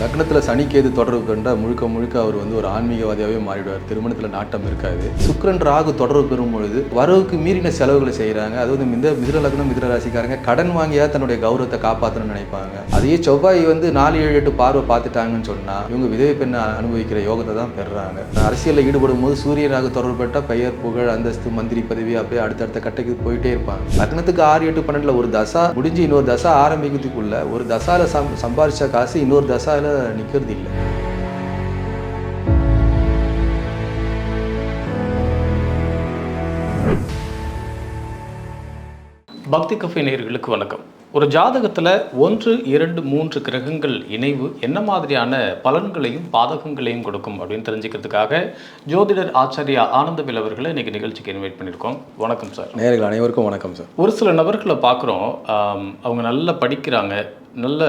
லக்னத்தில் சனி கேது தொடர்பு கண்டால் முழுக்க முழுக்க அவர் வந்து ஒரு ஆன்மீகவாதியாகவே மாறிடுவார். திருமணத்தில் நாட்டம் இருக்காது. சுக்கிரன் ராகு தொடர்பு பெறும் பொழுது வரவுக்கு மீறின செலவுகளை செய்கிறாங்க. அதுவும் இந்த மிதுன லக்னம் மிதுன ராசிக்காரங்க கடன் வாங்கியா தன்னுடைய கௌரவத்தை காப்பாற்றணும்னு நினைப்பாங்க. அதையே செவ்வாய் வந்து 4, 7, 8 பார்வை பார்த்துட்டாங்கன்னு சொன்னால் இவங்க விதவை பெண்ணை அனுபவிக்கிற யோகத்தை தான் பெறுறாங்க. அரசியலில் ஈடுபடும் போது சூரிய ராகு தொடர்பு பெற்றால் பெயர் புகழ் அந்தஸ்து மந்திரி பதவி அப்படியே அடுத்தடுத்த கட்டைக்கு போயிட்டே இருப்பாங்க. லக்னத்துக்கு 6, 8, 12 ஒரு தசா முடிஞ்சு இன்னொரு தசா ஆரம்பிக்கிறதுக்குள்ள ஒரு தசால சம்பாதிச்ச காசு இன்னொரு தசால நிக்கிறது இல்லை. பக்தி கஃபே நேயர்களுக்கு வணக்கம். ஒரு ஜாதகத்தில் 1, 2, 3 கிரகங்கள் இணைவு என்ன மாதிரியான பலன்களையும் பாதகங்களையும் கொடுக்கும் அப்படின்னு தெரிஞ்சுக்கிறதுக்காக ஜோதிடர் ஆச்சாரியா ஆனந்தவேல் அவர்களை இன்னைக்கு நிகழ்ச்சிக்கு இன்வைட் பண்ணியிருக்கோம். வணக்கம் சார். நேயர்கள் அனைவருக்கும் வணக்கம் சார். ஒரு சில நபர்களை பார்க்குறோம், அவங்க நல்லா படிக்கிறாங்க, நல்ல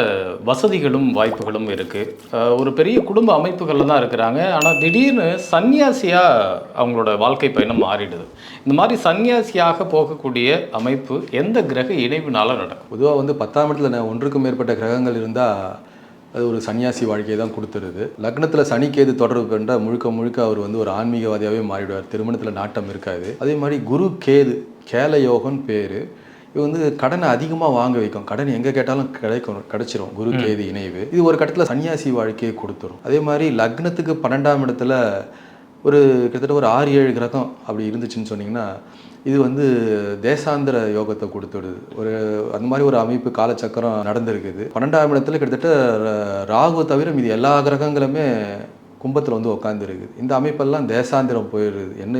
வசதிகளும் வாய்ப்புகளும் இருக்குது, ஒரு பெரிய குடும்ப அமைப்புகளில் தான் இருக்கிறாங்க. ஆனால் திடீர்னு சன்னியாசியாக அவங்களோட வாழ்க்கை பயணம் மாறிடுது. இந்த மாதிரி சன்னியாசியாக போகக்கூடிய அமைப்பு எந்த கிரக இணைவுனால நடக்கும்? பொதுவாக வந்து 10ஆம் இடத்துல ஒன்றுக்கும் மேற்பட்ட கிரகங்கள் இருந்தால் அது ஒரு சன்னியாசி வாழ்க்கையை தான் கொடுத்துருது. லக்னத்தில் சனி கேது தொடர்பு கண்டால் முழுக்க முழுக்க அவர் வந்து ஒரு ஆன்மீகவாதியாகவே மாறிடுவார். திருமணத்தில் நாட்டம் இருக்காது. அதே மாதிரி குரு கேது கேல யோகம்னு பேர். இது வந்து கடனை அதிகமாக வாங்க வைக்கும். கடன் எங்கே கேட்டாலும் கிடைச்சிரும். குரு கேது இணைவு இது ஒரு கட்டத்தில் சன்னியாசி வாழ்க்கையை கொடுத்துரும். அதே மாதிரி லக்னத்துக்கு 12ஆம் இடத்துல ஒரு கிட்டத்தட்ட ஒரு 6, 7 கிரகம் அப்படி இருந்துச்சுன்னு சொன்னிங்கன்னா இது வந்து தேசாந்திர யோகத்தை கொடுத்துடுது. அந்த மாதிரி ஒரு அமைப்பு காலச்சக்கரம் நடந்திருக்குது. 12ஆம் இடத்துல கிட்டத்தட்ட ராகு தவிர மீது எல்லா கிரகங்களுமே கும்பத்தில் வந்து உட்காந்துருக்குது. இந்த அமைப்பெல்லாம் தேசாந்திரம் போயிடுது. என்ன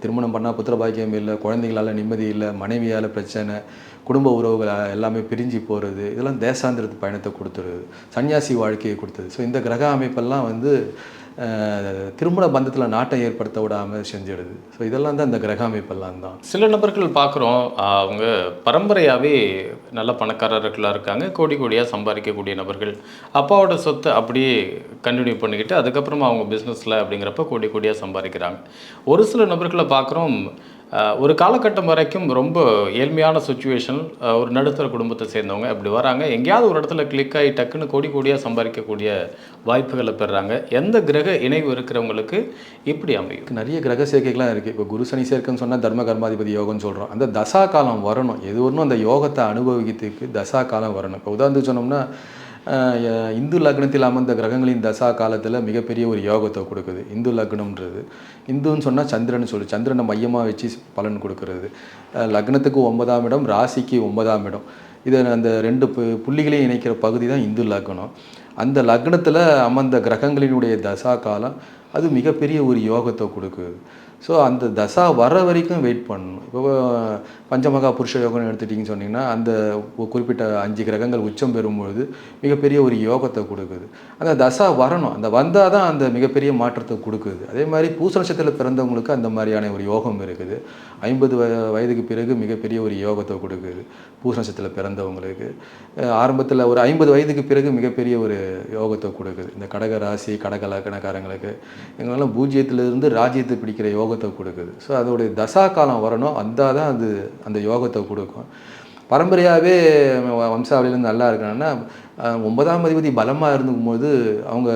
திருமணம் பண்ணால் புத்திர பாக்கியம் இல்லை, குழந்தைங்களால் நிம்மதி இல்லை, மனைவியால் பிரச்சனை, குடும்ப உறவுகளை எல்லாமே பிரிஞ்சு போகிறது, இதெல்லாம் தேசாந்திரத்து பயணத்தை கொடுத்துருது, சன்னியாசி வாழ்க்கையை கொடுத்தது. ஸோ இந்த கிரக அமைப்பெல்லாம் வந்து திருமண பந்தத்தில் நாட்டம் ஏற்படுத்த விடாமல் செஞ்சிடுது. ஸோ இதெல்லாம் தான் இந்த கிரக அமைப்பெல்லாம் தான். சில நபர்கள் பார்க்குறோம், அவங்க பரம்பரையாகவே நல்ல பணக்காரர்களாக இருக்காங்க, கோடி கோடியாக சம்பாதிக்கக்கூடிய நபர்கள். அப்பாவோட சொத்தை அப்படியே கண்டினியூ பண்ணிக்கிட்டு அதுக்கப்புறமா அவங்க பிஸ்னஸில் அப்படிங்கிறப்ப கோடி கோடியாக சம்பாதிக்கிறாங்க. ஒரு சில நபர்களை பார்க்குறோம், ஒரு காலகட்டம் வரைக்கும் ரொம்ப ஏழ்மையான சுச்சுவேஷன், ஒரு நடுத்தர குடும்பத்தை சேர்ந்தவங்க அப்படி வராங்க, எங்கேயாவது ஒரு இடத்துல கிளிக் ஆகி டக்குன்னு கோடி கோடியாக சம்பாதிக்கக்கூடிய வாய்ப்புகளை பெறுறாங்க. எந்த கிரக இணைவு இருக்கிறவங்களுக்கு இப்படி அமையும்? நிறைய கிரக சேர்க்கைகள்லாம் இருக்குது. இப்போ குரு சனி சேர்க்கைன்னு சொன்னால் தர்ம கர்மாதிபதி யோகம்னு சொல்கிறோம். அந்த தசா காலம் வரணும். எது ஒன்றும் அந்த யோகத்தை அனுபவிக்கிறதுக்கு தசா காலம் வரணும். இப்போ உதாரணத்துக்கு சொன்னோம்னா இந்து லக்னத்தில் அமர்ந்த கிரகங்களின் தசா காலத்தில் மிகப்பெரிய ஒரு யோகத்தை கொடுக்குது. இந்து லக்னம்ன்றது இந்துன்னு சொன்னால் சந்திரன் சந்திரனை மையமாக வச்சு பலன் கொடுக்கறது. லக்னத்துக்கு 9ஆம் இடம், ராசிக்கு 9ஆம் இடம், இதை அந்த 2 புள்ளிகளையும் இணைக்கிற பகுதி தான் இந்து லக்னம். அந்த லக்னத்தில் அமர்ந்த கிரகங்களினுடைய தசா காலம் அது மிகப்பெரிய ஒரு யோகத்தை கொடுக்குது. ஸோ அந்த தசா வர வரைக்கும் வெயிட் பண்ணணும். இப்போ பஞ்சமகா புருஷ யோகம்னு எடுத்துட்டிங்கன்னு சொன்னிங்கன்னா அந்த குறிப்பிட்ட 5 கிரகங்கள் உச்சம் பெறும்பொழுது மிகப்பெரிய ஒரு யோகத்தை கொடுக்குது. அந்த தசா வரணும். அந்த வந்தால் தான் அந்த மிகப்பெரிய மாற்றத்தை கொடுக்குது. அதே மாதிரி பூச நட்சத்திரத்தில் பிறந்தவங்களுக்கு அந்த மாதிரியான ஒரு யோகம் இருக்குது. 50 வயதுக்கு பிறகு மிகப்பெரிய ஒரு யோகத்தை கொடுக்குது. பூச நட்சத்திரத்தில் பிறந்தவங்களுக்கு ஆரம்பத்தில் ஒரு 50 வயதுக்கு பிறகு மிகப்பெரிய ஒரு யோகத்தை கொடுக்குது. இந்த கடக ராசி கடக லக்னக்காரங்களுக்கு எங்களெல்லாம் பூஜ்ஜியத்திலிருந்து ராஜ்யத்தை பிடிக்கிற யோகத்தை கொடுக்குது. ஸோ அதோடைய தசா காலம் வரணும், வந்தால் தான் அது அந்த யோகத்தை கொடுக்கும். பரம்பரையாகவே வம்சாவளியிலேருந்து நல்லா இருக்கிறாங்கன்னா 9ஆம் அதிபதி பலமாக இருக்கும்போது அவங்க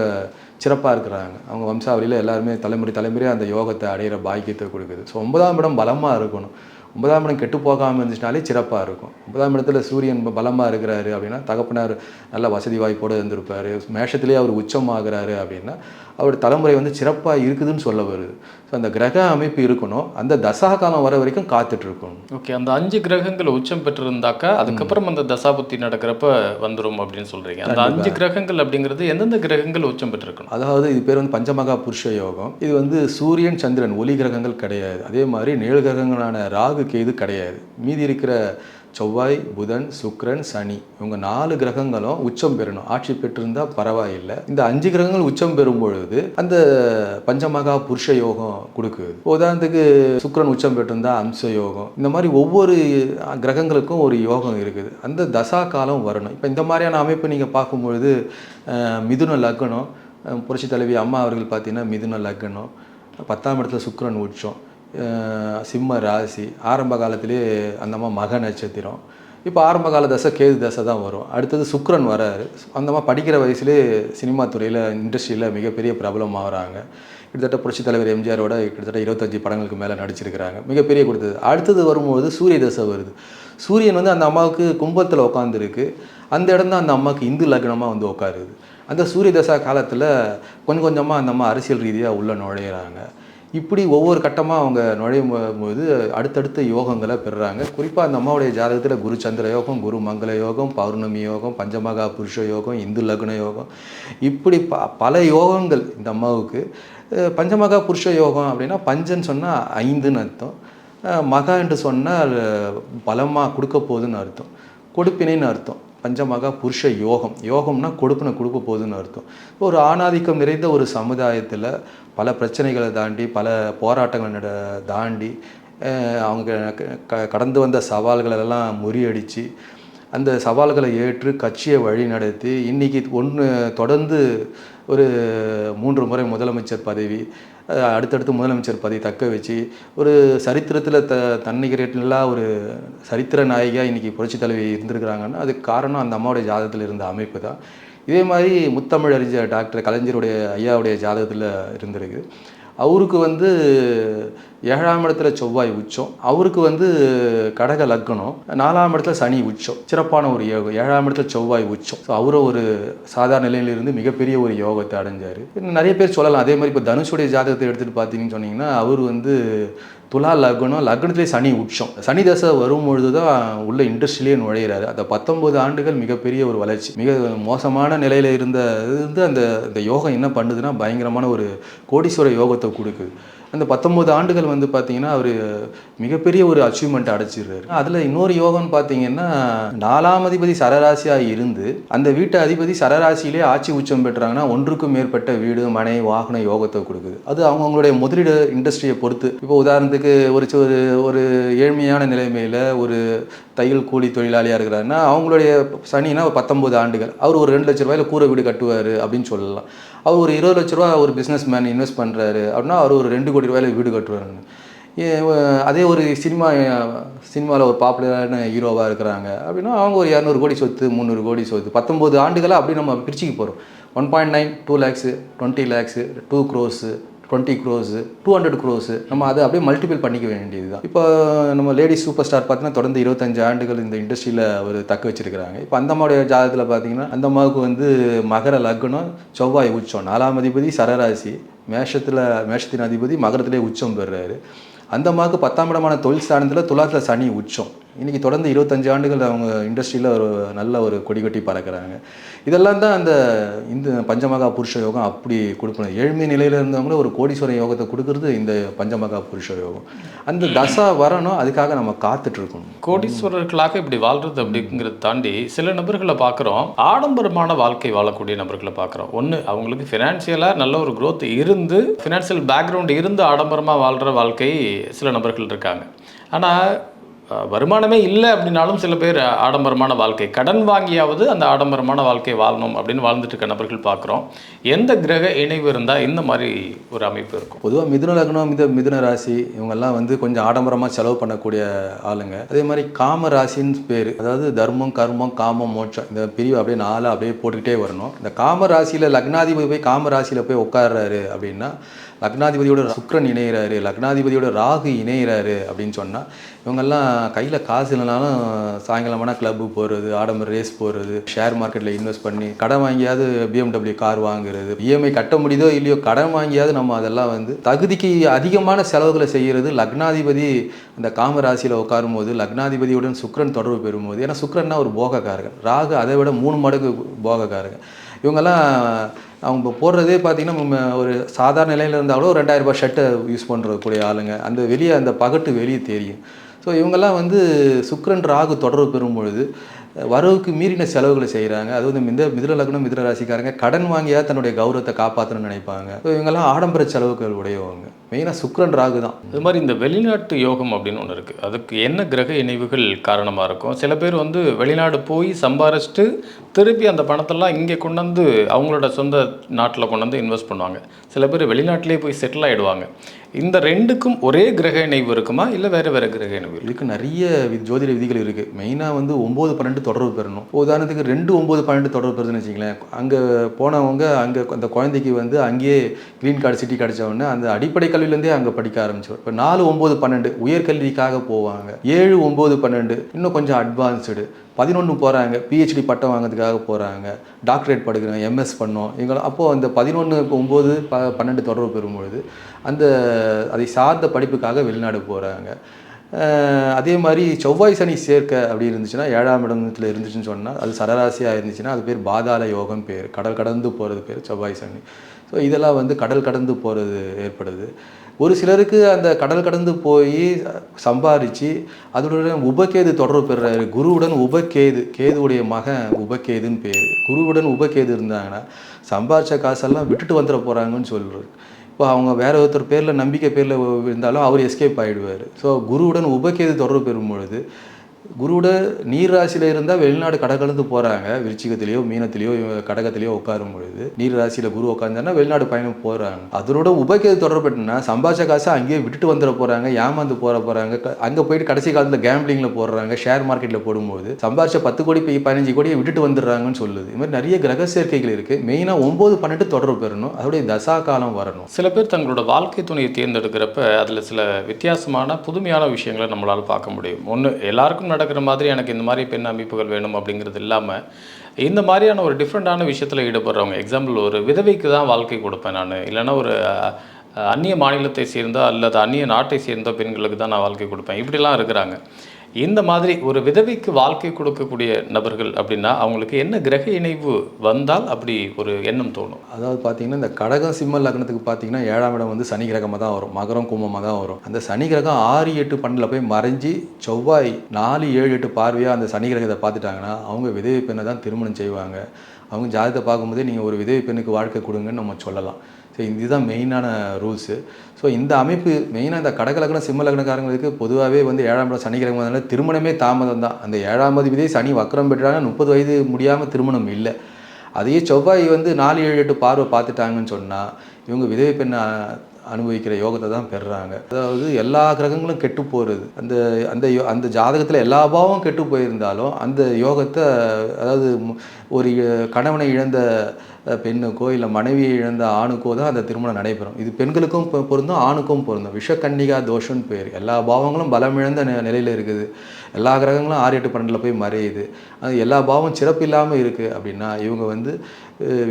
சிறப்பாக இருக்கிறாங்க. அவங்க வம்சாவளியில் எல்லாருமே தலைமுறையாக அந்த யோகத்தை அடையிற பாக்கியத்தை கொடுக்குது. ஸோ 9ஆம் இடம் பலமாக இருக்கணும். 9ஆம் இடம் கெட்டு போகாமல் இருந்துச்சுனாலே சிறப்பாக இருக்கும். 9ஆம் இடத்துல சூரியன் பலமாக இருக்கிறாரு அப்படின்னா தகப்பனார் நல்ல வசதி வாய்ப்போடு இருந்திருப்பார். மேஷத்துலேயே அவர் உச்சமாகிறாரு அப்படின்னா அவர் தலைமுறை வந்து சிறப்பாக இருக்குதுன்னு சொல்ல வருது. ஸோ அந்த கிரக அமைப்பு இருக்கணும். அந்த தசா காலம் வர வரைக்கும் காத்துட்டு இருக்கணும். ஓகே, அந்த 5 கிரகங்கள் உச்சம் பெற்றிருந்தாக்கா அதுக்கப்புறம் அந்த தசாபுத்தி நடக்கிறப்ப வந்துடும் அப்படின்னு சொல்கிறீங்க. அந்த 5 கிரகங்கள் அப்படிங்கிறது எந்தெந்த கிரகங்கள் உச்சம் பெற்றிருக்கணும்? அதாவது இது பேர் வந்து பஞ்சமகா புருஷ யோகம். இது வந்து சூரியன் சந்திரன் ஒளி கிரகங்கள் கிடையாது. அதே மாதிரி நிழல் கிரகங்களான ராகு கேது கிடையாது. மீதி இருக்கிற செவ்வாய் புதன் சுக்கிரன் சனி இவங்க 4 கிரகங்களும் உச்சம் பெறணும். ஆட்சி பெற்றிருந்தால் பரவாயில்லை. இந்த 5 கிரகங்கள் உச்சம் பெறும் பொழுது அந்த பஞ்சமகா புருஷ யோகம் கொடுக்குது. உதாரணத்துக்கு சுக்கிரன் உச்சம் பெற்றிருந்தா அம்ச யோகம். இந்த மாதிரி ஒவ்வொரு கிரகங்களுக்கும் ஒரு யோகம் இருக்குது. அந்த தசா காலம் வரணும். இப்போ இந்த மாதிரியான அமைப்பு நீங்கள் பார்க்கும்பொழுது மிதுன லக்னம், புரட்சி தலைவி அம்மா அவர்கள் பார்த்தீங்கன்னா மிதுன லக்னம், 10ஆம் இடத்துல சுக்கிரன் உச்சம், சிம்ம ராசி, ஆரம்ப காலத்திலே அந்த அம்மா மக நட்சத்திரம், இப்போ ஆரம்ப கால தசை கேது தசை தான் வரும். அடுத்தது சுக்கிரன் வராரு. அந்த மாதிரி படிக்கிற வயசுலேயே சினிமா துறையில் இண்டஸ்ட்ரியில் மிகப்பெரிய பிரபலம் ஆகுறாங்க. கிட்டத்தட்ட புரட்சித் தலைவர் எம்ஜிஆரோட கிட்டத்தட்ட 25 படங்களுக்கு மேலே நடிச்சிருக்கிறாங்க. மிகப்பெரிய கொடுத்தது. அடுத்தது வரும்போது சூரிய தசை வருது. சூரியன் வந்து அந்த அம்மாவுக்கு கும்பத்தில் உட்காந்துருக்கு. அந்த இடம் தான் அந்த அம்மாவுக்கு இந்து லக்னமாக வந்து உட்காருது. அந்த சூரிய தசா காலத்தில் கொஞ்சம் கொஞ்சமாக அந்த அம்மா அரசியல் ரீதியாக உள்ளே நுழையிறாங்க. இப்படி ஒவ்வொரு கட்டமாக அவங்க நுழையும் போது அடுத்தடுத்த யோகங்களை பெறுறாங்க. குறிப்பாக அந்த அம்மாவுடைய ஜாதகத்தில் குரு சந்திர யோகம், குரு மங்கள யோகம், பௌர்ணமி யோகம், பஞ்சமகா புருஷ யோகம், இந்து லக்ன யோகம், இப்படி பல யோகங்கள் இந்த அம்மாவுக்கு. பஞ்சமகா புருஷ யோகம் அப்படின்னா பஞ்சன்னு சொன்னால் 5ன்னு அர்த்தம். மகா என்று சொன்னால் பலமாக கொடுக்க போகுதுன்னு அர்த்தம், கொடுப்பினைன்னு அர்த்தம். பஞ்சமகா புருஷ யோகம், யோகம்னா கொடுப்பினை கொடுக்க போகுதுன்னு அர்த்தம். ஒரு ஆணாதிக்கம் நிறைந்த ஒரு சமுதாயத்தில் பல பிரச்சனைகளை தாண்டி பல போராட்டங்களை தாண்டி அவங்க கடந்து வந்த சவால்களெல்லாம் முறியடித்து அந்த சவால்களை ஏற்று கட்சியை வழி நடத்தி இன்றைக்கி தொடர்ந்து ஒரு 3 முறை முதலமைச்சர் பதவி, அடுத்தடுத்து முதலமைச்சர் பதவி தக்க வச்சு ஒரு சரித்திரத்தில் தன்னிகரேட்டில்லா ஒரு சரித்திர நாயகியாக இன்றைக்கி புரட்சி தலைவி இருந்திருக்கிறாங்கன்னா அதுக்கு காரணம் அந்த அம்மாவுடைய ஜாதகத்தில் இருந்த அமைப்பு தான். இதே மாதிரி முத்தமிழறிஞர் டாக்டர் கலைஞருடைய ஐயாவுடைய ஜாதகத்தில் இருந்திருக்கு. அவருக்கு வந்து 7ஆம் இடத்துல செவ்வாய் உச்சம், அவருக்கு வந்து கடக லக்னம், 4ஆம் இடத்துல சனி உச்சம், சிறப்பான ஒரு யோகம். 7ஆம் இடத்துல செவ்வாய் உச்சம். ஸோ அவரும் ஒரு சாதாரண நிலையிலிருந்து மிகப்பெரிய ஒரு யோகத்தை அடைஞ்சார். நிறைய பேர் சொல்லலாம். அதே மாதிரி இப்போ தனுஷுடைய ஜாதகத்தை எடுத்துகிட்டு பார்த்தீங்கன்னு சொன்னீங்கன்னா அவர் வந்து துலா லக்னம், லக்னத்திலே சனி உச்சம். சனி தசை வரும்பொழுது தான் உள்ள இண்டஸ்ட்ரியிலே நுழையிறாரு. அந்த 19 ஆண்டுகள் மிகப்பெரிய ஒரு வளர்ச்சி. மிக மோசமான நிலையில் இருந்து அந்த யோகம் என்ன பண்ணுதுன்னா பயங்கரமான ஒரு கோடீஸ்வர யோகத்தை கொடுக்குது. அந்த 19 ஆண்டுகள் வந்து பார்த்தீங்கன்னா அவர் மிகப்பெரிய ஒரு அச்சீவ்மெண்ட் அடைச்சிடுறாரு. அதில் இன்னொரு யோகம்னு பார்த்தீங்கன்னா 4ஆம் அதிபதி சரராசியாக இருந்து அந்த வீட்டு அதிபதி சரராசியிலே ஆட்சி உச்சம் பெற்றாங்கன்னா 1க்கும் மேற்பட்ட வீடு மனை வாகன யோகத்தை கொடுக்குது. அது அவங்களுடைய முதலீடு இண்டஸ்ட்ரியை பொறுத்து. இப்போ உதாரணத்துக்கு ஒரு ஏழ்மையான நிலைமையில் ஒரு தையல் கூலி தொழிலாளியாக இருக்கிறாருன்னா அவங்களுடைய சனினா 19 ஆண்டுகள் அவர் ஒரு 2 லட்ச ரூபாயில் கூரை வீடு கட்டுவார் அப்படின்னு சொல்லலாம். அவர் ஒரு 20 லட்ச ரூபா ஒரு பிஸ்னஸ் மேன் இன்வெஸ்ட் பண்ணுறாரு அப்படின்னா அவர் ஒரு 2 கோடி ரூபாயில் வீடு கட்டுவாருன்னு. அதே ஒரு சினிமாவில் ஒரு பாப்புலரான ஹீரோவாக இருக்கிறாங்க அப்படின்னா அவங்க ஒரு 200 கோடி சொத்து, 300 கோடி சொத்து. 19 ஆண்டுகளாக அப்படி நம்ம பிரிச்சுக்க போகிறோம். 1.9, 2 lakhs, 20 lakhs, 2 crores, 20 crores, 200 crores. நம்ம அதை அப்படியே மல்டிபிள் பண்ணிக்க வேண்டியது தான். இப்போ நம்ம லேடிஸ் சூப்பர் ஸ்டார் பார்த்தீங்கன்னா தொடர்ந்து 25 ஆண்டுகள் இந்த இண்டஸ்ட்ரியில் அவர் தக்க வச்சிருக்கிறாங்க. இப்போ அந்த அம்மாவுடைய ஜாதகத்தில் பார்த்தீங்கன்னா அந்த அம்மாவுக்கு வந்து மகர லக்னம், செவ்வாய் உச்சம், 4ஆம் அதிபதி சரராசி, மேஷத்தின் அதிபதி மகரத்திலே உச்சம் பெறுறாரு. அந்த அம்மாவுக்கு 10ஆம் இடமான தொழில் ஸ்தானத்தில் துலாத்தில் சனி உச்சம். இன்றைக்கி தொடர்ந்து 25 ஆண்டுகள் அவங்க இண்டஸ்ட்ரியில் ஒரு நல்ல ஒரு கொடி கட்டி பறக்கிறாங்க. இதெல்லாம் தான் இந்த பஞ்சமகா புருஷ யோகம் அப்படி கொடுக்கணும். ஏழ்மை நிலையில் இருந்தவங்களும் ஒரு கோடீஸ்வர யோகத்தை கொடுக்கறது இந்த பஞ்சமகா புருஷ யோகம். அந்த தசா வரணும், அதுக்காக நம்ம காத்துட்ருக்கணும். கோடீஸ்வரர்களாக இப்படி வாழ்கிறது அப்படிங்கிறத தாண்டி சில நபர்களை பார்க்குறோம், ஆடம்பரமான வாழ்க்கை வாழக்கூடிய நபர்களை பார்க்குறோம். ஒன்று அவங்களுக்கு ஃபினான்ஷியலாக நல்ல ஒரு க்ரோத் இருந்து ஃபினான்ஷியல் பேக்ரவுண்ட் இருந்து ஆடம்பரமாக வாழ்கிற வாழ்க்கை சில நபர்கள் இருக்காங்க. ஆனால் வருமானமே இல்லை அப்படின்னாலும் சில பேர் ஆடம்பரமான வாழ்க்கை கடன் வாங்கியாவது அந்த ஆடம்பரமான வாழ்க்கை வாழணும் அப்படின்னு வாழ்ந்துட்டு இருக்க நபர்கள் பார்க்குறோம். எந்த கிரக இணைவு இருந்தால் இந்த மாதிரி ஒரு அமைப்பு இருக்கும்? பொதுவாக மிதுன லக்னம், மிதுன ராசி இவங்கெல்லாம் வந்து கொஞ்சம் ஆடம்பரமாக செலவு பண்ணக்கூடிய ஆளுங்க. அதே மாதிரி காம ராசின்னு பேர், அதாவது தர்மம், கர்மம், காமம், மோட்சம், இந்த பிரிவு அப்படியே 4 அப்படியே போட்டுக்கிட்டே வரணும். இந்த காம ராசியில் லக்னாதிபதி போய் காம ராசியில் போய் உட்கார்றாரு அப்படின்னா லக்னாதிபதியோட சுக்கிரன் இணைகிறாரு, லக்னாதிபதியோட ராகு இணைகிறாரு அப்படின்னு சொன்னால் இவங்கெல்லாம் கையில் காசு இல்லைனாலும் சாயங்காலமான கிளப்பு போகிறது, ஆடம்பர ரேஸ் போகிறது, ஷேர் மார்க்கெட்டில் இன்வெஸ்ட் பண்ணி கடன் வாங்கியாவது BMW கார் வாங்குறது, இஎம்ஐ கட்ட முடியுதோ இல்லையோ கடன் வாங்கியாவது நம்ம அதெல்லாம் வந்து தகுதிக்கு அதிகமான செலவுகளை செய்கிறது. லக்னாதிபதி அந்த காமராசியில் உட்காரும் போது லக்னாதிபதியுடன் சுக்கிரன் தொடர்பு பெறும்போது, ஏன்னா சுக்கிரன்னா ஒரு போகக்காரகன், ராகு அதை விட 3 மடங்கு போகக்காரகன். இவங்கெல்லாம் அவங்க போடுறதே பார்த்திங்கன்னா ஒரு சாதாரண நிலையில் இருந்தாலும் ஒரு 2000 ரூபாய் ஷர்ட்டை யூஸ் பண்ணுறக்கூடிய ஆளுங்க. அந்த வெளியே அந்த பகட்டு வெளியே தெரியும். ஸோ இவங்கெல்லாம் வந்து சுக்கிரன் ராகு தொடர்பு பெறும் பொழுது வரவுக்கு மீறின செலவுகளை செய்கிறாங்க. அது வந்து இந்த மிதுன லக்னம் மிதுன ராசிக்காரங்க கடன் வாங்கியா தன்னுடைய கௌரவத்தை காப்பாற்றணும்னு நினைப்பாங்க. ஸோ இவங்கெல்லாம் ஆடம்பர செலவுகள் உடையவங்க. மெயினாக சுக்கிரன் ராகு தான். அது மாதிரி இந்த வெளிநாட்டு யோகம் அப்படின்னு ஒன்று இருக்குது. அதுக்கு என்ன கிரக இணைவுகள் காரணமாக இருக்கும்? சில பேர் வந்து வெளிநாடு போய் சம்பாரிச்சிட்டு திருப்பி அந்த பணத்தெல்லாம் இங்கே கொண்டு வந்து அவங்களோட சொந்த நாட்டில் கொண்டு வந்து இன்வெஸ்ட் பண்ணுவாங்க. சில பேர் வெளிநாட்டிலே போய் செட்டில் ஆகிடுவாங்க. இந்த ரெண்டுக்கும் ஒரே கிரக இணைவு இருக்குமா, இல்லை வேறு வேறு கிரக இணைவு? இதுக்கு நிறைய ஜோதிட விதிகள் இருக்குது. மெயினாக வந்து 9, 12 தொடர்பு பெறணும். உதாரணத்துக்கு 2, 9, 12 தொடர்பு பெறுதுன்னு வச்சுங்களேன். அங்கே போனவங்க அங்கே அந்த குழந்தைக்கு வந்து அங்கேயே க்ரீன் கார்டு சிட்டி கிடச்ச உடனே அந்த அடிப்படை கல்வியிலேருந்தே அங்கே படிக்க ஆரம்பிச்சிடும். இப்போ 4, 9, 12 உயர்கல்விக்காக போவாங்க. 7, 9, 12 இன்னும் கொஞ்சம் அட்வான்ஸ்டு. 11 போகிறாங்க, பிஹெச்டி பட்டம் வாங்கிறதுக்காக போகிறாங்க, டாக்டரேட் படிக்கிறாங்க, எம்எஸ் பண்ணோம் இவங்க. அப்போது அந்த 11, 9, 12 தொடர்பு பெறும்பொழுது அந்த அதை சார்ந்த படிப்புக்காக வெளிநாடு போகிறாங்க. அதே மாதிரி செவ்வாய் சனி சேர்க்கை அப்படி இருந்துச்சுன்னா 7ஆம் இடத்துல இருந்துச்சுன்னு சொன்னால் அது சரராசியாக இருந்துச்சுன்னா அது பேர் பாதாள யோகம் பேர். கடல் கடந்து போகிறது பேர் செவ்வாய் சனி. ஸோ இதெல்லாம் வந்து கடல் கடந்து போகிறது ஏற்படுது. ஒரு சிலருக்கு அந்த கடல் கடந்து போய் சம்பாரித்து அதோட உபகேது தொடர்பு பெறுறாரு. குருவுடன் உபகேது, கேதுவுடைய மகன் உபகேதுன்னு பேர். குருவுடன் உபகேது இருந்தாங்கன்னா சம்பாரித்த காசெல்லாம் விட்டுட்டு வந்துட போகிறாங்கன்னு சொல்கிறார். இப்போ அவங்க வேற ஒருத்தர் பேரில் நம்பிக்கை பேரில் இருந்தாலும் அவர் எஸ்கேப் ஆகிடுவார். ஸோ குருவுடன் உபகேது தொடர்பு பெறும் பொழுது குருவோட நீர் ராசியில் இருந்தால் வெளிநாடு கடற்கடந்து போகிறாங்க. விருச்சிகத்திலேயோ மீனத்திலேயோ கடகத்திலேயோ உட்காரும் பொழுது நீர் ராசியில் குரு உட்காந்தாருன்னா வெளிநாடு பயணம் போகிறாங்க. அதனோட உபகேது தொடர்புனா சம்பாதிச்ச காசை அங்கேயே விட்டுட்டு வந்துட போகிறாங்க, ஏமாந்து போகிறாங்க. அங்கே போயிட்டு கடைசி காலத்தில் கேம்பிளிங்கில் போடுறாங்க, ஷேர் மார்க்கெட்டில் போடும்போது சம்பாதிச்ச 10 கோடி 15 கோடியை விட்டுட்டு வந்துடுறாங்கன்னு சொல்லுது. இது மாதிரி நிறைய கிரக சேர்க்கைகள் இருக்குது. மெயினாக 9, 12 தொடர்பு பெறணும். அதோடைய தசா காலம் வரணும். சில பேர் தங்களோட வாழ்க்கை துணையை தேர்ந்தெடுக்கிறப்ப அதில் சில வித்தியாசமான புதுமையான விஷயங்களை நம்மளால் பார்க்க முடியும். ஒன்று, எல்லாருக்கும் நடக்கிற மாதிரி எனக்கு இந்த மாதிரி பெண் அமைப்புகள் வேணும் அப்படிங்கிறது இல்லாமல் இந்த மாதிரியான ஒரு டிஃப்ரெண்ட்டான விஷயத்தில் ஈடுபடுறவங்க. எக்ஸாம்பிள், ஒரு விதவைக்கு தான் வாழ்க்கை கொடுப்பேன் நான், இல்லைனா ஒரு அந்நிய மாநிலத்தை சேர்ந்தோ அல்லது அந்நிய நாட்டை சேர்ந்தோ பெண்களுக்கு தான் நான் வாழ்க்கை கொடுப்பேன், இப்படிலாம் இருக்கிறாங்க. இந்த மாதிரி ஒரு விதவைக்கு வாழ்க்கை கொடுக்கக்கூடிய நபர்கள் அப்படின்னா அவங்களுக்கு என்ன கிரக இணைவு வந்தால் அப்படி ஒரு எண்ணம் தோணும்? அதாவது பார்த்தீங்கன்னா இந்த கடகம் சிம்ம லக்னத்துக்கு பார்த்தீங்கன்னா 7ஆம் இடம் வந்து சனி கிரகமாக தான் வரும், மகரம் கும்பமாக தான் வரும். அந்த சனி கிரகம் 6, 8, 12 போய் மறைஞ்சி செவ்வாய் 4, 7, 8 பார்வையாக அந்த சனி கிரகத்தை பார்த்துட்டாங்கன்னா அவங்க விதவை பெண்ணை தான் திருமணம் செய்வாங்க. அவங்க ஜாதகத்தை பார்க்கும்போதே நீங்கள் ஒரு விதவை பெண்ணுக்கு வாழ்க்கை கொடுங்கன்னு நம்ம சொல்லலாம். ஸோ இதுதான் மெயினான ரூல்ஸு. ஸோ இந்த அமைப்பு மெயினாக இந்த கடக லக்னம் சிம்ம லக்னக்காரங்களுக்கு பொதுவாகவே வந்து 7ஆம் இடம் சனி கிரகம்னால திருமணமே தாமதம் தான். அந்த 7ஆம் அதிபதியே சனி வக்கரம் பெற்றாங்க, 30 வயது முடியாமல் திருமணம் இல்லை. அதையே செவ்வாய் வந்து 4, 7, 8 பார்வை பார்த்துட்டாங்கன்னு சொன்னால் இவங்க விதவை பெண்ணை அனுபவிக்கிற யோகத்தை தான் பெறுறாங்க. அதாவது எல்லா கிரகங்களும் கெட்டு போகிறது. அந்த அந்த அந்த ஜாதகத்தில் எல்லா பாவம் கெட்டு போயிருந்தாலும் அந்த யோகத்தை, அதாவது ஒரு கணவனை இழந்த பெண்ணுக்கோ இல்லை மனைவியை இழந்த ஆணுக்கோ தான் அந்த திருமணம் நடைபெறும். இது பெண்களுக்கும் பொருந்தும், ஆணுக்கும் பொருந்தும். விஷக்கன்னிகா தோஷம்னு பேர். எல்லா பாவங்களும் பலம் இழந்த நிலையில் இருக்குது. எல்லா கிரகங்களும் 6, 8, 12 போய் மறையுது. அது எல்லா பாவம் சிறப்பு இல்லாமல் இருக்குது அப்படின்னா இவங்க வந்து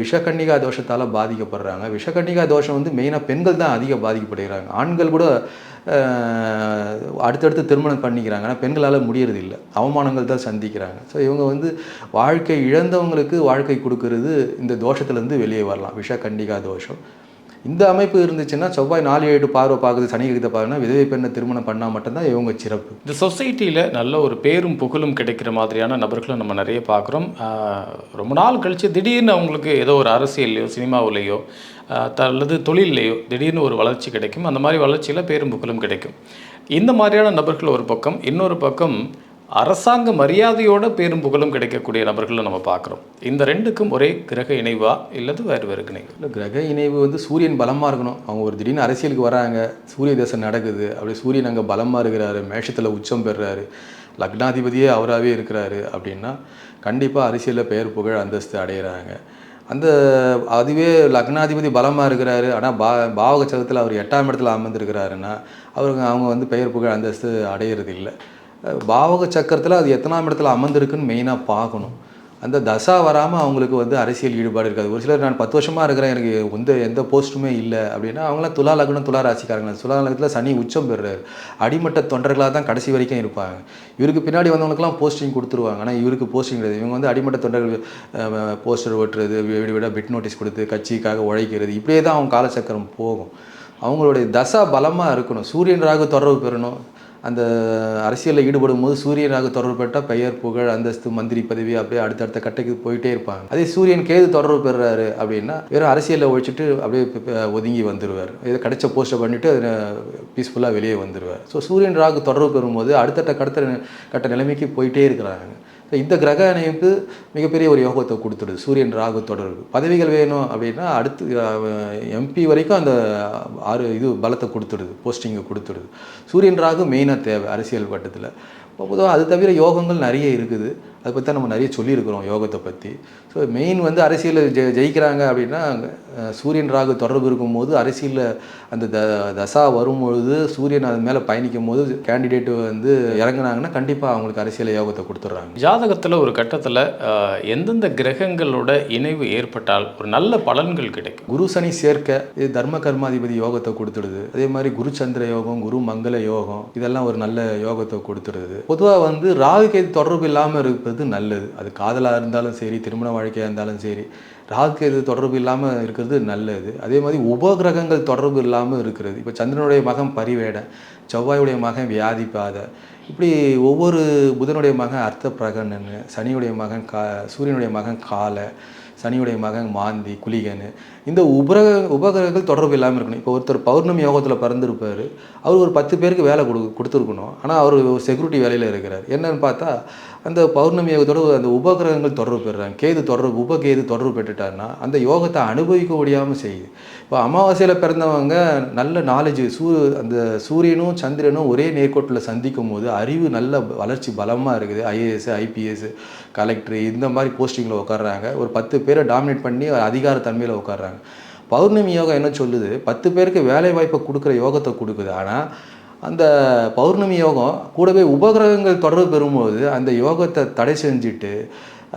விஷக்கன்னிகா தோஷத்தால் பாதிக்கப்படுறாங்க. விஷக்கன்னிகா தோஷம் வந்து மெயினாக பெண்கள் தான் அதிக பாதிக்கப்படுகிறாங்க. ஆண்கள் கூட அடுத்தடுத்து திருமணம் பண்ணிக்கிறாங்க, ஆனால் பெண்களால் முடியறது இல்லை, அவமானங்கள் தான் சந்திக்கிறாங்க. ஸோ இவங்க வந்து வாழ்க்கை இழந்தவங்களுக்கு வாழ்க்கை கொடுக்கறது இந்த தோஷத்துலேருந்து வெளியே வரலாம், விஷக்கன்னிகா தோஷம். இந்த அமைப்பு இருந்துச்சுன்னா செவ்வாய் 4, 7 பார்வை பார்க்குது, சனி கிரகத்தை பார்க்குன்னா விதவை பெண்ணை திருமணம் பண்ணால் மட்டும்தான் இவங்க சிறப்பு. இந்த சொசைட்டியில் நல்ல ஒரு பேரும் புகழும் கிடைக்கிற மாதிரியான நபர்களை நம்ம நிறைய பார்க்குறோம். ரொம்ப நாள் கழித்து திடீர்னு அவங்களுக்கு ஏதோ ஒரு அரசியல்லையோ சினிமாவிலையோ அல்லது தொழிலையோ திடீர்னு ஒரு வளர்ச்சி கிடைக்கும். அந்த மாதிரி வளர்ச்சியில் பேரும் புகழும் கிடைக்கும். இந்த மாதிரியான நபர்கள் ஒரு பக்கம், இன்னொரு பக்கம் அரசாங்க மரியாதையோட பேரும் புகழும் கிடைக்கக்கூடிய நபர்களை நம்ம பார்க்குறோம். இந்த ரெண்டுக்கும் ஒரே கிரக இணைவா இல்லது வேறு வேறு இணைவு? இல்லை, கிரக இணைவு வந்து சூரியன் பலமாக இருக்கணும். அவங்க ஒரு திடீர்னு அரசியலுக்கு வராங்க, சூரிய தசை நடக்குது, அப்படி சூரியன் அங்கே பலமாக இருக்கிறாரு, மேஷத்தில் உச்சம் பெறுறாரு, லக்னாதிபதியே அவராகவே இருக்கிறாரு அப்படின்னா கண்டிப்பாக அரசியலில் பெயர் புகழ் அந்தஸ்து அடைகிறாங்க. அதுவே லக்னாதிபதி பலமாக இருக்கிறாரு, ஆனால் பாவக சக்கரத்தில் அவர் 8ஆம் இடத்துல அமர்ந்திருக்கிறாருன்னா அவங்க வந்து பெயர் புகழ் அந்தஸ்து அடையிறது இல்லை. பாவக சக்கரத்தில் அது எத்தனாம் இடத்துல அமர்ந்திருக்குன்னு மெயினாக பார்க்கணும். அந்த தசா வராமல் அவங்களுக்கு வந்து அரசியல் ஈடுபாடு இருக்காது. ஒரு சிலர் நான் 10 வருஷமாக இருக்கிறேன், எனக்கு எந்த போஸ்ட்டுமே இல்லை அப்படின்னா அவங்களாம் துலா லக்னம் துலா ராசிக்காரங்க. துலா லக்னத்தில் சனி உச்சம் பெறுறாரு, அடிமட்ட தொண்டர்களாக தான் கடைசி வரைக்கும் இருப்பாங்க. இவருக்கு பின்னாடி வந்தவங்களுக்குலாம் போஸ்டிங் கொடுத்துருவாங்க, ஆனால் இவருக்கு போஸ்டிங் கிடையாது. இவங்க வந்து அடிமட்ட தொண்டர்கள், போஸ்டர் ஓட்டுறது, வீடு வீடாக பிட் நோட்டீஸ் கொடுத்து கட்சிக்காக உழைக்கிறது, இப்படியே தான் அவங்க காலச்சக்கரம் போகும். அவங்களுடைய தசா பலமாக இருக்கணும். சூரியன் ராகு தொடர்பு பெறணும். அந்த அரசியலில் ஈடுபடும் போது சூரியன் ராகு தொடர்பு பெற்றால் பெயர் புகழ் அந்தஸ்து மந்திரி பதவி அப்படியே அடுத்தடுத்த கட்டைக்கு போயிட்டே இருப்பாங்க. அதே சூரியன் கேது தொடர்பு பெறுறாரு அப்படின்னா வெறும் அரசியலில் ஒழிச்சிட்டு அப்படியே ஒதுங்கி வந்துடுவார். இதை கிடைச்ச போஸ்ட்டை பண்ணிவிட்டு பீஸ்ஃபுல்லாக வெளியே வந்துடுவார். ஸோ சூரியன் ராகு தொடர்பு பெறும்போது அடுத்தடுத்த கட்ட நிலைமைக்கு போயிட்டே இருக்கிறாங்க. இந்த கிரக இணைப்பு மிகப்பெரிய ஒரு யோகத்தை கொடுத்துடுது. சூரியன் ராகு தொடர்பு பதவிகள் வேணும் அப்படின்னா அடுத்து எம்பி வரைக்கும் அந்த இது பலத்தை கொடுத்துடுது, போஸ்டிங்கை கொடுத்துடுது. சூரியன் ராகு மெயினாக தேவை அரசியல் வட்டத்தில். பொதுவாக அது தவிர யோகங்கள் நிறைய இருக்குது. அதை பற்றி தான் நம்ம நிறைய சொல்லியிருக்கிறோம் யோகத்தை பற்றி. ஸோ மெயின் வந்து அரசியலில் ஜெயிக்கிறாங்க அப்படின்னா சூரியன் ராகு தொடர்பு இருக்கும்போது அரசியலில் அந்த தசா வரும்பொழுது சூரியன் அது மேலே பயணிக்கும் போது கேண்டிடேட் வந்து இறங்குனாங்கன்னா கண்டிப்பாக அவங்களுக்கு அரசியல் யோகத்தை கொடுத்துட்றாங்க. ஜாதகத்தில் ஒரு கட்டத்தில் எந்தெந்த கிரகங்களோட இணைவு ஏற்பட்டால் ஒரு நல்ல பலன்கள் கிடைக்கும்? குரு சனி சேர்க்க இது தர்ம கர்மாதிபதி யோகத்தை கொடுத்துடுது. அதே மாதிரி குரு சந்திர யோகம், குரு மங்கள யோகம் இதெல்லாம் ஒரு நல்ல யோகத்தை கொடுத்துடுது. பொதுவாக வந்து ராகு கேது தொடர்பு இல்லாமல் இருப்பது நல்லது. அது காதலாக இருந்தாலும் சரி, திருமண வாழ்க்கையாக இருந்தாலும் சரி, ராகு கேது தொடர்பு இல்லாமல் இருக்கிறது நல்லது. அதே மாதிரி உபகிரகங்கள் தொடர்பு இல்லாமல் இருக்கிறது. இப்போ சந்திரனுடைய மகன் பரிவேடன், செவ்வாயுடைய மகன் வியாதிபாத, இப்படி ஒவ்வொரு புதனுடைய மகன் அர்த்த பிரகணன், சனியுடைய மகன் சூரியனுடைய மகன் கால, சனியுடைய மகன் மாந்தி குளிகன், இந்த உபகிரகங்கள் தொடர்பு இல்லாமல் இருக்கணும். இப்போ ஒருத்தர் பௌர்ணமி யோகத்தில் பிறந்திருப்பார், அவர் ஒரு 10 பேருக்கு வேலை கொடுத்துருக்கணும். ஆனால் அவர் ஒரு செக்யூரிட்டி வேலையில் இருக்கிறார். என்னன்னு பார்த்தா அந்த பௌர்ணமி யோகத்தோடு அந்த உபகிரகங்கள் தொடர்பு பெறுறாங்க. கேது தொடர்பு உபகேது தொடர்பு பெற்றுட்டாருன்னா அந்த யோகத்தை அனுபவிக்க முடியாமல் செய்யுது. இப்போ அமாவாசையில் பிறந்தவங்க நல்ல நாலேஜ் அந்த சூரியனும் சந்திரனும் ஒரே நேர்கோட்டில் சந்திக்கும் போது அறிவு நல்ல வளர்ச்சி பலமாக இருக்குது. ஐஏஎஸ் ஐபிஎஸ் கலெக்டர் இந்த மாதிரி போஸ்டிங்கில் உட்காடுறாங்க. ஒரு 10 பேரை டாமினேட் பண்ணி அதிகார தன்மையில் உட்காடுறாங்க. பௌர்ணமி யோகம் என்ன சொல்லுது? 10 பேருக்கு வேலை வாய்ப்பை கொடுக்குற யோகத்தை கொடுக்குது. ஆனால் அந்த பௌர்ணமி யோகம் கூடவே உபகிரகங்கள் தொடர்பு பெறும்போது அந்த யோகத்தை தடை செஞ்சுட்டு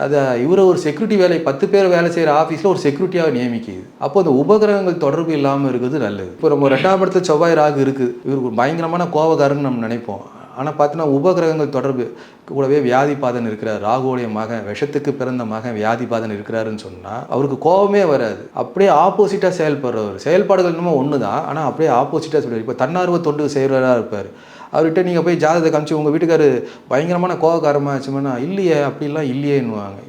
அதை இவரை ஒரு செக்யூரிட்டி வேலை 10 பேர் வேலை செய்கிற ஆஃபீஸில் ஒரு செக்யூரிட்டியாக நியமிக்குது. அப்போ அந்த உபகிரகங்கள் தொடர்பு இல்லாமல் இருக்கிறது நல்லது. இப்போ நம்ம 2ஆம் இடத்துல செவ்வாய் ராகு இருக்குது, இவருக்கு ஒரு பயங்கரமான கோபக்காரன்னு நம்ம நினைப்போம். ஆனால் பார்த்தீங்கன்னா உபகிரகங்கள் தொடர்பு கூடவே வியாதிபாதன் இருக்கிறார். ராகுவோடைய மகன் விஷத்துக்கு பிறந்த மகன் வியாதிபாதன் இருக்கிறாருன்னு சொன்னால் அவருக்கு கோபமே வராது. அப்படியே ஆப்போசிட்டாக செயல்படுறவர். செயல்பாடுகள் இன்னமும் ஒன்று தான், ஆனால் அப்படியே ஆப்போசிட்டாக சொல்லுவார். இப்போ தன்னார்வ தொண்டு செய்கிறவராக இருப்பார். அவர்கிட்ட நீங்கள் போய் ஜாதகத்தை காமிச்சு உங்கள் வீட்டுக்காரு பயங்கரமான கோபக்காரமாக ஆச்சுன்னா இல்லையே அப்படிலாம் இல்லையேன்னுவாங்க.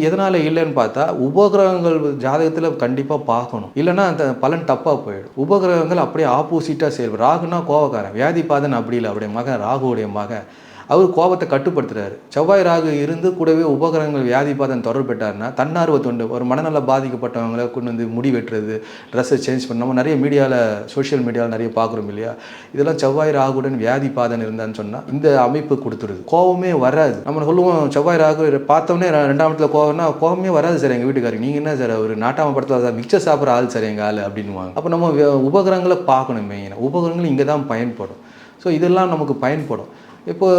எதனால் இல்லைன்னு பார்த்தா உபகிரகங்கள் ஜாதகத்தில் கண்டிப்பாக பார்க்கணும், இல்லைன்னா அந்த பலன் தப்பாக போயிடும். உபகிரகங்கள் அப்படியே ஆப்போசிட்டாக செயல்படும். ராகுனா கோபக்காரன், வியாதிபாதன் அப்படி இல்லை. அவருடைய மகன் ராகுவுடைய மகன் அவர் கோபத்தை கட்டுப்படுத்துறாரு. செவ்வாய் ராகு இருந்து கூடவே உபகிரகங்கள் வியாதிபாதன் தொடர்பு பெற்றாருன்னா தன்னார்வ தொண்டு, ஒரு மனநல பாதிக்கப்பட்டவங்களை கொண்டு வந்து முடி வெட்டுறது, ட்ரெஸ்ஸை சேஞ்ச் பண்ண நம்ம நிறைய மீடியாவில் சோஷியல் மீடியாவில் நிறைய பார்க்குறோம் இல்லையா? இதெல்லாம் செவ்வாய் ராகுடன் வியாதிபாதன் இருந்தான்னு சொன்னால் இந்த அமைப்பு கொடுத்துருது. கோபமே வராது. நம்ம சொல்லுவோம் செவ்வாய் ராகு பார்த்தோன்னே 2ஆம் இடத்துல கோபம்னா கோபமே வராது சார் எங்கள் வீட்டுக்காரருக்கு. நீங்கள் என்ன சார் ஒரு நாட்டாம படத்தில் மிக்சர் சாப்பிட்ற ஆள் சார் எங்கள் ஆள் அப்படின்வாங்க. அப்போ நம்ம உபகிரகங்களை பார்க்கணும். மெயினாக உபகிரகங்கள் இங்கே தான் பயன்படும். ஸோ இதெல்லாம் நமக்கு பயன்படும். இப்போ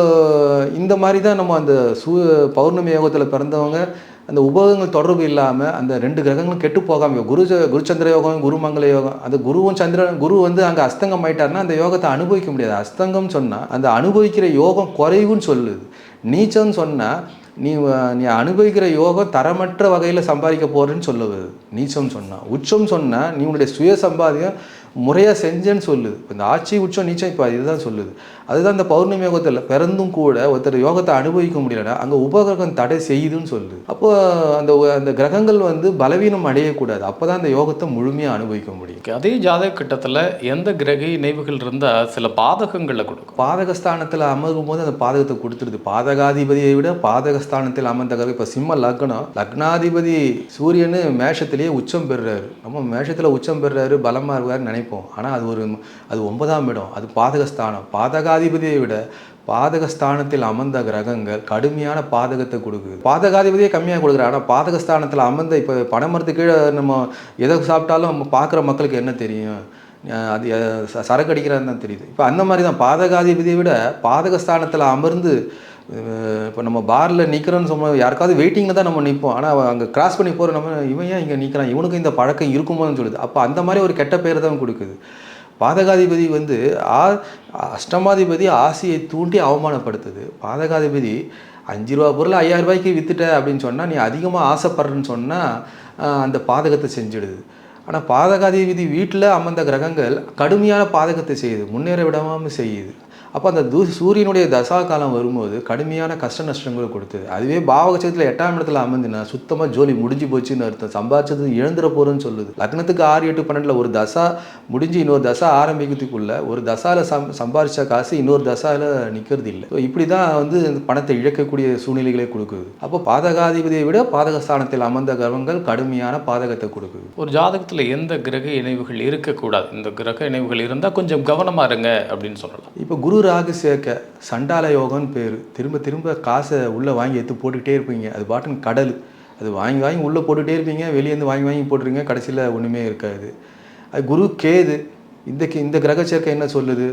இந்த மாதிரி தான் நம்ம அந்த பௌர்ணமி யோகத்தில் பிறந்தவங்க அந்த உபகங்கள் தொடர்பு இல்லாமல் அந்த 2 கிரகங்களும் கெட்டு போகாமல் குருச்சந்திர யோகம், குரு மங்கள யோகம், அந்த குருவும் சந்திரன் குரு வந்து அங்கே அஸ்தங்கம் ஆயிட்டாருன்னா அந்த யோகத்தை அனுபவிக்க முடியாது. அஸ்தங்கம் சொன்னால் அந்த அனுபவிக்கிற யோகம் குறைவுன்னு சொல்லுது. நீச்சம்னு சொன்னால் நீ அனுபவிக்கிற யோகம் தரமற்ற வகையில் சம்பாதிக்க போகிறேன்னு சொல்லுவது நீச்சம் சொன்னால். உச்சம் சொன்னால் நீ உன்னுடைய சுய சம்பாதியம் முறையாக செஞ்சேன்னு சொல்லுது. இப்போ இந்த ஆட்சி உச்சம் நீச்சம் இப்போ இதுதான் சொல்லுது. அதுதான் இந்த பௌர்ணமி யோகத்தில் பிறந்தும் கூட ஒருத்தர் யோகத்தை அனுபவிக்க முடியலன்னா அங்கே உபகிரகம் தடை செய்யுதுன்னு சொல்லுது. அப்போ அந்த கிரகங்கள் வந்து பலவீனம் அடையக்கூடாது. அப்போ தான் அந்த யோகத்தை முழுமையாக அனுபவிக்க முடியும். அதே ஜாதக கட்டத்தில் எந்த கிரக இணைவுகள் இருந்தால் சில பாதகங்களை கொடுக்கும்? பாதகஸ்தானத்தில் அமரும் போது அந்த பாதகத்தை கொடுத்துருது. பாதகாதிபதியை விட பாதகஸ்தானத்தில் அமர்ந்த கிரகம் இப்போ சிம்ம லக்னம், லக்னாதிபதி சூரியனு மேஷத்திலேயே உச்சம் பெறுறாரு. நம்ம மேஷத்தில் உச்சம் பெறுறாரு, பலமாக இருக்காருன்னு நினைப்போம். ஆனால் அது 9ஆம் இடம், அது பாதகஸ்தானம். பாதகாதிபதியை விட பாதகஸ்தானத்தில் அமர்ந்த கிரகங்கள் கடுமையான பாதகத்தை கொடுக்குது. பாதகாதிபதியே கம்மியாக கொடுக்குறாரு. ஆனால் பாதகஸ்தானத்தில் அமர்ந்த இப்போ பனைமரத்து கீழே நம்ம எதை சாப்பிட்டாலும் நம்ம பார்க்குற மக்களுக்கு என்ன தெரியும்? அது சரக்கு அடிக்கிறான்னு தான் தெரியுது. இப்போ அந்த மாதிரி தான் பாதகாதிபதியை விட பாதகஸ்தானத்தில் அமர்ந்து இப்போ நம்ம பாரில் நிற்கிறோன்னு சொன்னால் யாருக்காவது வெயிட்டிங்கில் தான் நம்ம நிற்போம். ஆனால் அங்கே கிராஸ் பண்ணி போகிற நம்ம இவன் ஏன் இங்கே நிற்கிறான், இவனுக்கு இந்த பழக்கம் இருக்குமோன்னு சொல்லுது. அப்போ அந்த மாதிரி ஒரு கெட்ட பேர் தான் கொடுக்குது. பாதகாதிபதி வந்து அஷ்டமாதிபதி ஆசையை தூண்டி அவமானப்படுத்துது. பாதகாதிபதி 5 ரூபா பொருள் 5000 ரூபாய்க்கு விற்றுட்ட அப்படின்னு சொன்னால் நீ அதிகமாக ஆசைப்படுறன்னு சொன்னால் அந்த பாதகத்தை செஞ்சிடுது. ஆனால் பாதகாதிபதி வீட்டில் அமர்ந்த கிரகங்கள் கடுமையான பாதகத்தை செய்யுது, முன்னேற விடாமல் செய்யுது. அப்போ அந்த சூரியனுடைய தசா காலம் வரும்போது கடுமையான கஷ்ட நஷ்டங்களை கொடுத்தது. அதுவே பாவகச்சத்தில் 8ஆம் இடத்துல அமர்ந்துனா சுத்தமாக ஜோலி முடிஞ்சு போச்சுன்னு அர்த்தம். சம்பாதிச்சது இழந்துட போகிறோன்னு சொல்லுது. லக்னத்துக்கு 6, 8, 12 ஒரு தசா முடிஞ்சு இன்னொரு தசா ஆரம்பிக்கிறதுக்குள்ள ஒரு தசாவில் சம்பாதிச்ச காசு இன்னொரு தசாவில் நிற்கிறது இல்லை. ஸோ இப்படி தான் வந்து பணத்தை இழக்கக்கூடிய சூழ்நிலைகளை கொடுக்குது. அப்போ பாதகாதிபதியை விட பாதகஸ்தானத்தில் அமர்ந்த கிரகங்கள் கடுமையான பாதகத்தை கொடுக்குது. ஒரு ஜாதகத்தில் எந்த கிரக இணைவுகள் இருக்கக்கூடாது, இந்த கிரக இணைவுகள் இருந்தால் கொஞ்சம் கவனமாக இருங்க அப்படின்னு சொல்லலாம்? இப்போ குரு ராகு சேர்க்க சண்டால யோகம்னு பேர். திரும்ப திரும்ப காசை உள்ளே வாங்கி எடுத்து போட்டுக்கிட்டே இருப்பீங்க. அது பாட்டுன்னு கடல். அது வாங்கி வாங்கி உள்ளே போட்டுகிட்டே இருப்பீங்க, வெளியேருந்து வாங்கி வாங்கி போட்டுருங்க, கடைசியில் ஒன்றுமே இருக்காது. அது குரு கேது இந்த கிரக சேர்க்கை என்ன சொல்லுது?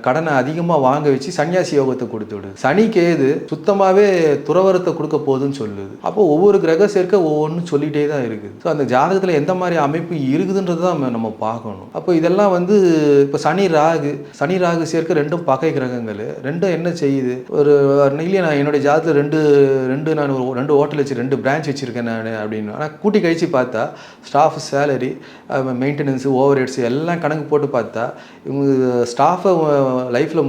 கடனை அதிகமாக வாங்க வச்சு சன்னியாசி யோகத்தை கொடுத்து விடுது. சனி கேது சுத்தமாகவே துறவரத்தை கொடுக்க போகுதுன்னு சொல்லுது. அப்போ ஒவ்வொரு கிரக சேர்க்க ஒவ்வொன்றும் சொல்லிகிட்டே தான் இருக்குது. ஸோ அந்த ஜாதகத்தில் எந்த மாதிரி அமைப்பு இருக்குதுன்றது தான் நம்ம பார்க்கணும். அப்போ இதெல்லாம் வந்து இப்போ சனி ராகு சேர்க்க ரெண்டும் பகை கிரகங்கள். ரெண்டும் என்ன செய்யுது? ஒரு இல்லையே நான் என்னுடைய ஜாதகத்தில் நான் 2 ஹோட்டல் வச்சு 2 பிரான்ச் வச்சுருக்கேன் நான் அப்படின்னு. ஆனால் கூட்டி கழிச்சு பார்த்தா staff salary, maintenance, over heads எல்லாம் கணக்கு போட்டு பார்த்தா இவங்க ஸ்டாஃபை லைஃப்பில்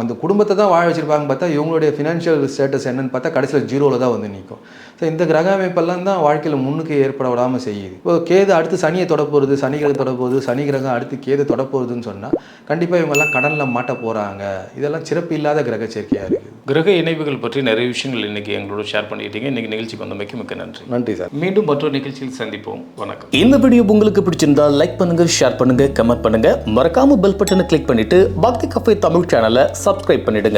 அந்த குடும்பத்தை தான் வாழ வச்சுருப்பாங்க. பார்த்தா இவங்களுடைய ஃபினான்ஷியல் ஸ்டேட்டஸ் என்னன்னு பார்த்தா கடைசியில் 0ல் தான் வந்து நிற்கும். ஸோ இந்த கிரக அமைப்பெல்லாம் தான் வாழ்க்கையில் முன்னுக்கு ஏற்பட விடாமல் செய்யுது. இப்போ கேது அடுத்து சனியை தொடப்போகுது, சனி கிரகம் தொடப்போகுது, சனி கிரகம் அடுத்து கேது தொடப்போகுதுன்னு சொன்னால் கண்டிப்பாக இவங்கெல்லாம் கடனில் மாட்ட போகிறாங்க. இதெல்லாம் சிறப்பு இல்லாத கிரக சேர்க்கையாக இருக்குது. கிரக இணைவுகள் பற்றி நிறைய விஷயங்கள் இன்றைக்கி எங்களோட ஷேர் பண்ணிட்டீங்க. இன்றைக்கி நிகழ்ச்சிக்கு வந்தமைக்கு மிக்க நன்றி. நன்றி சார். மீண்டும் மற்றொரு நிகழ்ச்சியில் சந்திப்போம். வணக்கம். இந்த வீடியோ உங்களுக்கு பிடிச்சிருந்தா லைக் பண்ணுங்க, ஷேர் பண்ணுங்க, கமெண்ட் பண்ணுங்க. மறக்காம பெல் பட்டனை கிளிக் பண்ணிட்டு பக்தி கஃபே தமிழ் சேனலை சப்ஸ்கிரைப் பண்ணிடுங்க.